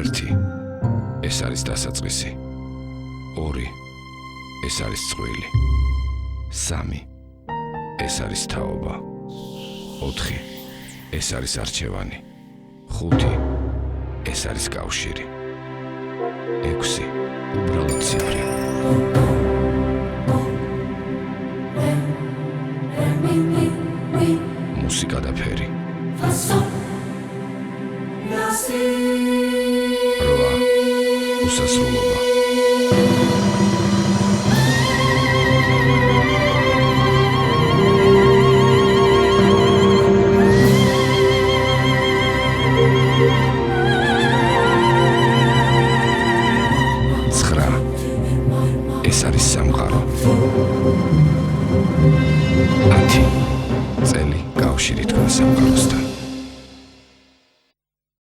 1 ეს არის დასაწყისი 2 ეს არის წყვილი 3 ეს არის თაობა 4 ეს არის არჩევანი 5 ეს არის კავშირი 6 უბრალოდ ციფრი მუსიკა და ფერი 8 უსასრულობა 9 ეს არის სამყარო 10 წელი კავშირი თქვენ სამყაროსთან